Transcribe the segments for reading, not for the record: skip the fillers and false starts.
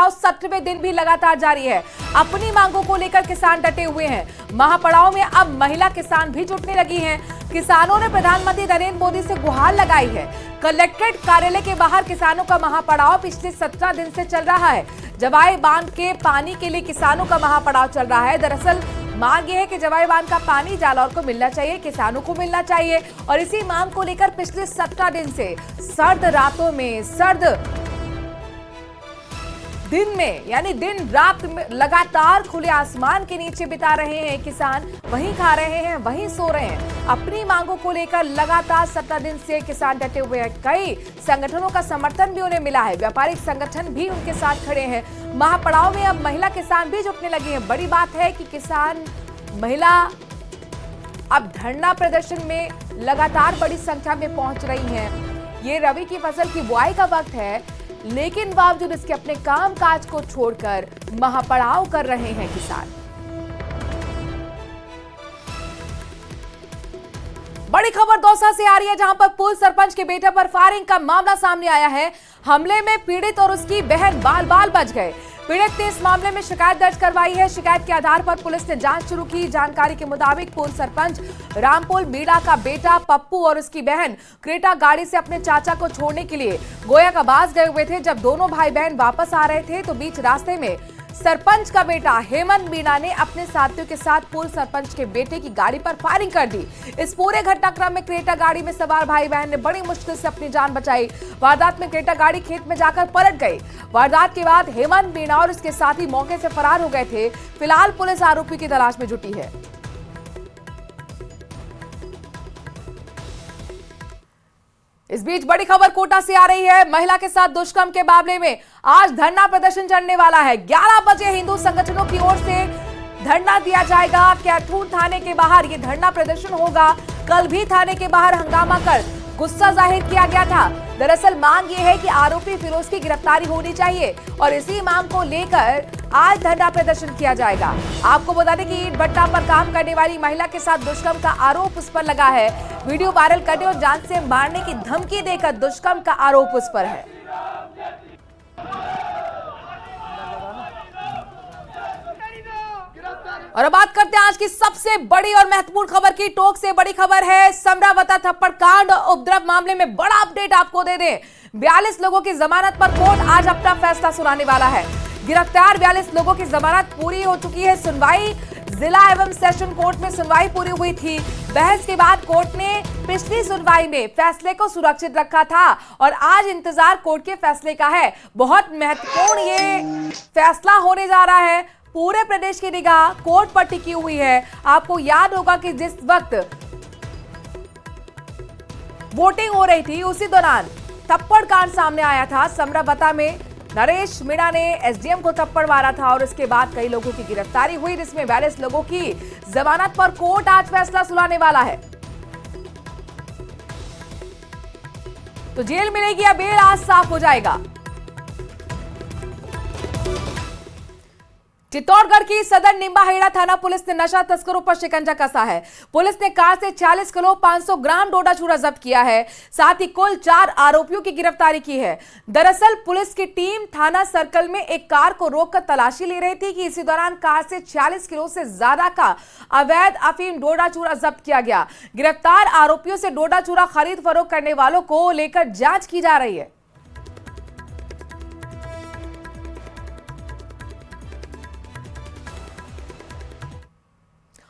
महापड़ाव 7वें दिन भी लगातार जारी है। अपनी मांगों को लेकर किसान डटे हुए हैं। महापड़ाव में अब महिला किसान भी जुटने लगी हैं। किसानों ने प्रधानमंत्री नरेंद्र मोदी से गुहार लगाई है। कलेक्ट्रेट कार्यालय के बाहर किसानों का महापड़ाव पिछले 17 दिन से चल रहा है। जवाई बांध के पानी के लिए किसानों का महापड़ाव चल रहा है। दरअसल मांग यह है कि जवाई बांध का पानी जालौर को मिलना चाहिए, किसानों को मिलना चाहिए। और इसी मांग को लेकर पिछले 17 दिन से सर्द रातों में, सर्द दिन में, यानी दिन रात में लगातार खुले आसमान के नीचे बिता रहे हैं किसान। वहीं खा रहे हैं, वहीं सो रहे हैं। अपनी मांगों को लेकर लगातार 17 दिन से किसान डटे हुए हैं। कई संगठनों का समर्थन भी उन्हें मिला है। व्यापारिक संगठन भी उनके साथ खड़े हैं। महापड़ाव में अब महिला किसान भी जुटने लगी हैं। बड़ी बात है कि किसान महिला अब धरना प्रदर्शन में लगातार बड़ी संख्या में पहुंच रही हैं। ये रबी की फसल की बुआई का वक्त है, लेकिन बावजूद इसके अपने काम काज को छोड़कर महापड़ाव कर रहे हैं किसान। बड़ी खबर दौसा से आ रही है, जहां पर पूर्व सरपंच के बेटे पर फायरिंग का मामला सामने आया है। हमले में पीड़ित और उसकी बहन बाल बाल बच गए। पीड़ित ने इस मामले में शिकायत दर्ज करवाई है। शिकायत के आधार पर पुलिस ने जांच शुरू की। जानकारी के मुताबिक पूर्व सरपंच रामपुर बीड़ा का बेटा पप्पू और उसकी बहन क्रेटा गाड़ी से अपने चाचा को छोड़ने के लिए गोयाकाबाज गए हुए थे। जब दोनों भाई बहन वापस आ रहे थे तो बीच रास्ते में सरपंच का बेटा हेमंत मीणा ने अपने साथियों के साथ पूर्व सरपंच के बेटे की गाड़ी पर फायरिंग कर दी। इस पूरे घटनाक्रम में क्रेटा गाड़ी में सवार भाई बहन ने बड़ी मुश्किल से अपनी जान बचाई। वारदात में क्रेटा गाड़ी खेत में जाकर पलट गई। वारदात के बाद हेमंत मीणा और उसके साथी मौके से फरार हो गए थे। फिलहाल पुलिस आरोपी की तलाश में जुटी है। इस बीच बड़ी खबर कोटा से आ रही है। महिला के साथ दुष्कर्म के मामले में आज धरना प्रदर्शन चलने वाला है। 11 बजे हिंदू संगठनों की ओर से धरना दिया जाएगा। कैथून थाने के बाहर ये धरना प्रदर्शन होगा। कल भी थाने के बाहर हंगामा कर गुस्सा जाहिर किया गया था। दरअसल मांग ये है कि आरोपी फिरोज की गिरफ्तारी होनी चाहिए और इसी मांग को लेकर आज धरना प्रदर्शन किया जाएगा। आपको बता दें कि ईंट भट्टा पर काम करने वाली महिला के साथ दुष्कर्म का आरोप उस पर लगा है। वीडियो वायरल करने और जान से मारने की धमकी देकर दुष्कर्म का आरोप उस पर है। और अब बात करते हैं आज की सबसे बड़ी और महत्वपूर्ण खबर की। टोंक से बड़ी खबर है। समरावता थप्पड़ कांड उपद्रव मामले में बड़ा अपडेट आपको दे दें। 42 लोगों की जमानत पर कोर्ट आज अपना फैसला सुनाने वाला है। गिरफ्तार 42 लोगों की जमानत पूरी हो चुकी है। सुनवाई जिला एवं सेशन कोर्ट में सुनवाई पूरी हुई थी। बहस के बाद कोर्ट ने पिछली सुनवाई में फैसले को सुरक्षित रखा था और आज इंतजार कोर्ट के फैसले का है। बहुत महत्वपूर्ण ये फैसला होने जा रहा है। पूरे प्रदेश की निगाह कोर्ट पर टिकी हुई है। आपको याद होगा कि जिस वक्त वोटिंग हो रही थी उसी दौरान थप्पड़ कांड सामने आया था। समरावता में नरेश मीणा ने एसडीएम को थप्पड़ मारा था और उसके बाद कई लोगों की गिरफ्तारी हुई, जिसमें 42 लोगों की जमानत पर कोर्ट आज फैसला सुनाने वाला है। तो जेल मिलेगी या बेल आज साफ हो जाएगा। चित्तौड़गढ़ की सदर निम्बाहेड़ा थाना पुलिस ने नशा तस्करों पर शिकंजा कसा है। पुलिस ने कार से 40 किलो 500 ग्राम डोडा चूरा जब्त किया है। साथ ही कुल 4 आरोपियों की गिरफ्तारी की है। दरअसल पुलिस की टीम थाना सर्कल में एक कार को रोककर तलाशी ले रही थी कि इसी दौरान कार से 40 किलो से ज्यादा का अवैध अफीम डोडा चूरा जब्त किया गया। गिरफ्तार आरोपियों से डोडा चूरा खरीद फरोख्त करने वालों को लेकर जांच की जा रही है।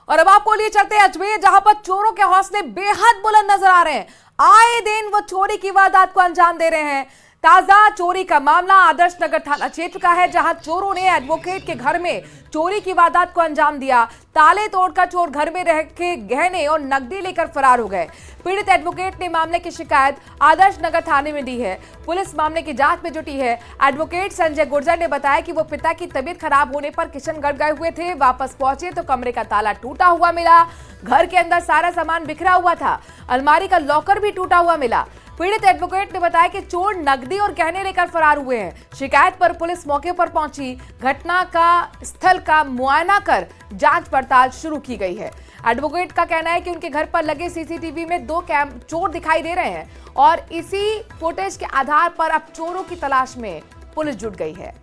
और अब आपको लिए चलते हैं अजमेर, जहां पर चोरों के हौसले बेहद बुलंद नजर आ रहे हैं। आए दिन वो चोरी की वारदात को अंजाम दे रहे हैं। ताजा चोरी का मामला आदर्श नगर थाना क्षेत्र का है, जहां चोरों ने एडवोकेट के घर में चोरी की वारदात को अंजाम दिया। ताले तोड़कर चोर घर में रह के गहने और नकदी लेकर फरार हो गए। पीड़ित एडवोकेट ने मामले की शिकायत आदर्श नगर थाने में दी है। पुलिस मामले की जांच में जुटी है। एडवोकेट संजय गुर्जर ने बताया कि वो पिता की तबीयत खराब होने पर किशनगढ़ गए हुए थे। वापस पहुंचे तो कमरे का ताला टूटा हुआ मिला। घर के अंदर सारा सामान बिखरा हुआ था। अलमारी का लॉकर भी टूटा हुआ मिला। पीड़ित एडवोकेट ने बताया कि चोर नकदी और गहने लेकर फरार हुए हैं। शिकायत पर पुलिस मौके पर पहुंची। घटना का स्थल का मुआयना कर जांच पड़ताल शुरू की गई है। एडवोकेट का कहना है कि उनके घर पर लगे सीसीटीवी में 2 चोर दिखाई दे रहे हैं और इसी फुटेज के आधार पर अब चोरों की तलाश में पुलिस जुट गई है।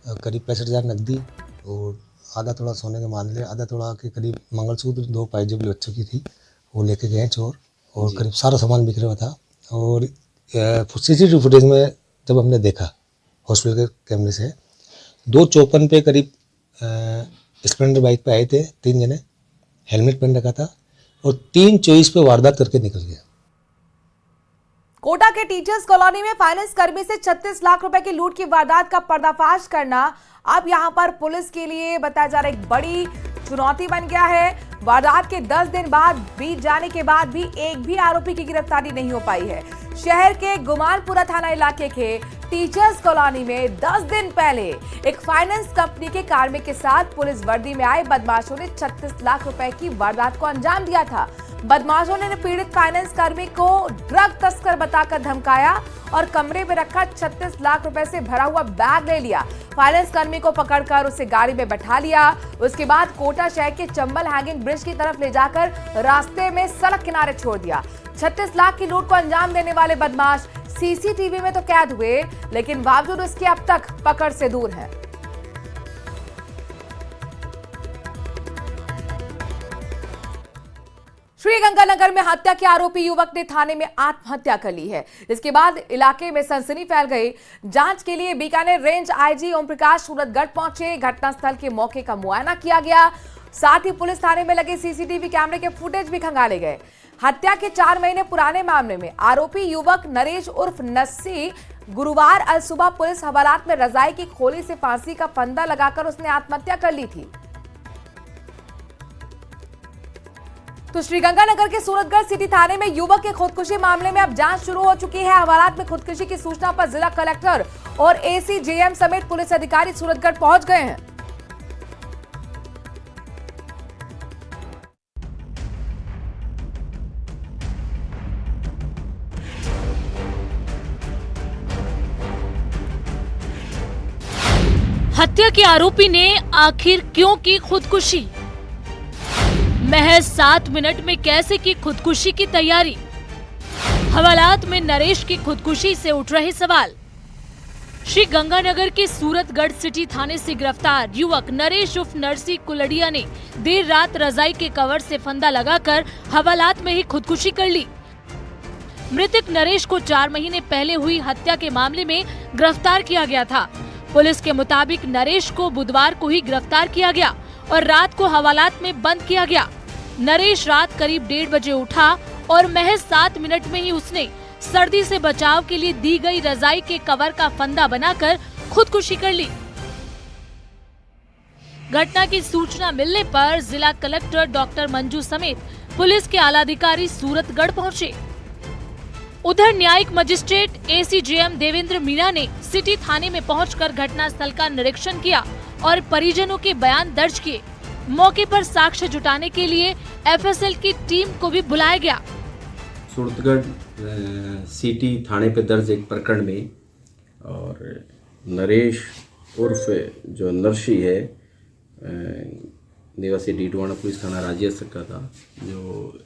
करीब 65,000 नकदी और आधा तोला सोने के मामले, आधा तोला के करीब मंगलसूत्र, 2 पायजेब बच्चों की थी, वो लेके गए चोर। और करीब सारा सामान बिखरा हुआ था। और सीसीटीवी फुटेज में जब हमने देखा हॉस्पिटल के कैमरे से, 2:54 पे करीब स्प्लेंडर बाइक पे आए थे 3 जने, हेलमेट पहन रखा था, और 3:24 पे वारदात करके निकल गया। कोटा के टीचर्स कॉलोनी में फाइनेंस कर्मी से 36 लाख रुपए की लूट की वारदात का पर्दाफाश करना अब यहां पर पुलिस के लिए बताया जा रहा है एक बड़ी चुनौती बन गया है। वारदात के 10 दिन बाद बीत जाने के बाद भी एक भी आरोपी की गिरफ्तारी नहीं हो पाई है। शहर के गुमानपुरा थाना इलाके के टीचर्स कॉलोनी में 10 दिन पहले एक फाइनेंस कंपनी के कार्मिक के साथ पुलिस वर्दी में आए बदमाशों ने 36 लाख रुपए की वारदात को अंजाम दिया था। बदमाशों ने पीड़ित फाइनेंस कर्मी को ड्रग तस्कर बताकर धमकाया और कमरे में रखा 36 लाख रुपए से भरा हुआ बैग ले लिया। फाइनेंस कर्मी को पकड़कर उसे गाड़ी में बैठा लिया। उसके बाद कोटा शहर के चंबल हैंगिंग ब्रिज की तरफ ले जाकर रास्ते में सड़क किनारे छोड़ दिया। 36 लाख की लूट को अंजाम देने वाले बदमाश सीसीटीवी में तो कैद हुए, लेकिन बावजूद उसके अब तक पकड़ से दूर है। श्रीगंगानगर में हत्या के आरोपी युवक ने थाने में आत्महत्या कर ली है, जिसके बाद इलाके में सनसनी फैल गई। जांच के लिए बीकानेर रेंज आईजी ओम प्रकाश सूरतगढ़ पहुंचे। घटनास्थल के मौके का मुआयना किया गया, साथ ही पुलिस थाने में लगे सीसीटीवी कैमरे के फुटेज भी खंगाले गए। हत्या के 4 महीने पुराने मामले में आरोपी युवक नरेश उर्फ नस्सी गुरुवार अलसुबह पुलिस हवालात में रजाई की खोली से फांसी का फंदा लगाकर उसने आत्महत्या कर ली थी। तो श्रीगंगानगर के सूरतगढ़ सिटी थाने में युवक के खुदकुशी मामले में अब जांच शुरू हो चुकी है। हवालात में खुदकुशी की सूचना पर जिला कलेक्टर और एसीजेएम समेत पुलिस अधिकारी सूरतगढ़ पहुंच गए हैं। हत्या के आरोपी ने आखिर क्यों की खुदकुशी? महज 7 मिनट में कैसे की खुदकुशी की तैयारी? हवालात में नरेश की खुदकुशी से उठ रहे सवाल। श्री गंगानगर के सूरतगढ़ सिटी थाने से गिरफ्तार युवक नरेश उर्फ नरसी कुलड़िया ने देर रात रजाई के कवर से फंदा लगाकर हवालात में ही खुदकुशी कर ली। मृतक नरेश को 4 महीने पहले हुई हत्या के मामले में गिरफ्तार किया गया था। पुलिस के मुताबिक नरेश को बुधवार को ही गिरफ्तार किया गया और रात को हवालात में बंद किया गया। नरेश रात करीब 1:30 बजे उठा और महज 7 मिनट में ही उसने सर्दी से बचाव के लिए दी गई रजाई के कवर का फंदा बनाकर खुदकुशी कर ली। घटना की सूचना मिलने पर जिला कलेक्टर डॉक्टर मंजू समेत पुलिस के आलाधिकारी सूरतगढ़ पहुंचे। उधर न्यायिक मजिस्ट्रेट एसीजेएम देवेंद्र मीणा ने सिटी थाने में पहुंचकर घटनास्थल का निरीक्षण किया और परिजनों के बयान दर्ज किए। मौके पर साक्ष्य जुटाने के लिए एफएसएल की टीम को भी बुलाया गया। सूरतगढ़ सिटी थाने पे दर्ज एक प्रकरण में और नरेश उर्फ जो नरसी है निवासी डीडवाना पुलिस थाना राजियासर का था, जो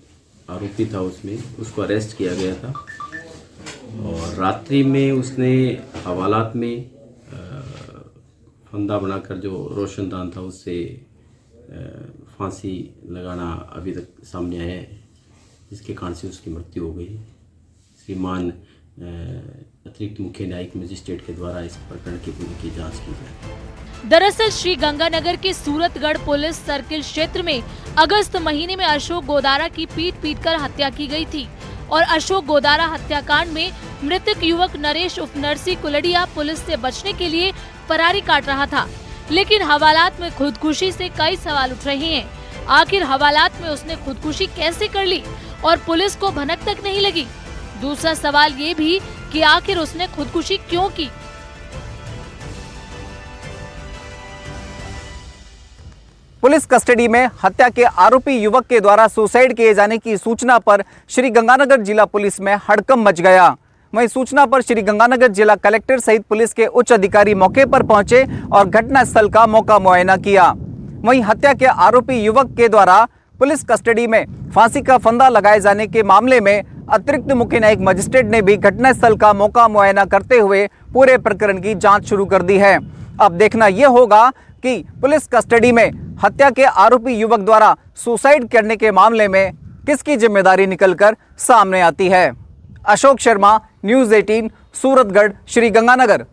आरोपी था उसमें उसको अरेस्ट किया गया था और रात्रि में उसने हवालात में फंदा बनाकर जो रोशनदान था उससे फांसी लगाना अभी तक सामने आया है, जिसके कारण से उसकी मृत्यु हो गई। श्रीमान अतिरिक्त मुख्य न्यायिक मजिस्ट्रेट के द्वारा इस प्रकरण की पूरी जांच की जाए। दरअसल श्री गंगानगर के सूरतगढ़ पुलिस सर्किल क्षेत्र में अगस्त महीने में अशोक गोदारा की पीट कर हत्या की गई थी और अशोक गोदारा हत्याकांड में मृतक युवक नरेश उर्फ नरसी कुलड़िया पुलिस से बचने के लिए फरारी काट रहा था, लेकिन हवालात में खुदकुशी से कई सवाल उठ रहे हैं। आखिर हवालात में उसने खुदकुशी कैसे कर ली और पुलिस को भनक तक नहीं लगी? दूसरा सवाल ये भी कि आखिर उसने खुदकुशी क्यों की? पुलिस कस्टडी में हत्या के आरोपी युवक के द्वारा सुसाइड किए जाने की सूचना पर श्री गंगानगर जिला पुलिस में हड़कंप मच गया। वहीं सूचना पर श्री गंगानगर जिला कलेक्टर सहित पुलिस के उच्च अधिकारी मौके पर पहुंचे और घटनास्थल का मौका मुआयना किया। वहीं हत्या के आरोपी युवक के द्वारा पुलिस कस्टडी में फांसी का फंदा लगाए जाने के मामले में अतिरिक्त मुख्य न्यायिक मजिस्ट्रेट ने भी घटनास्थल का मौका मुआयना करते हुए पूरे प्रकरण की जाँच शुरू कर दी है। अब देखना यह होगा कि पुलिस कस्टडी में हत्या के आरोपी युवक द्वारा सुसाइड करने के मामले में किसकी जिम्मेदारी निकलकर सामने आती है। अशोक शर्मा, न्यूज़ 18, सूरतगढ़, श्री गंगानगर।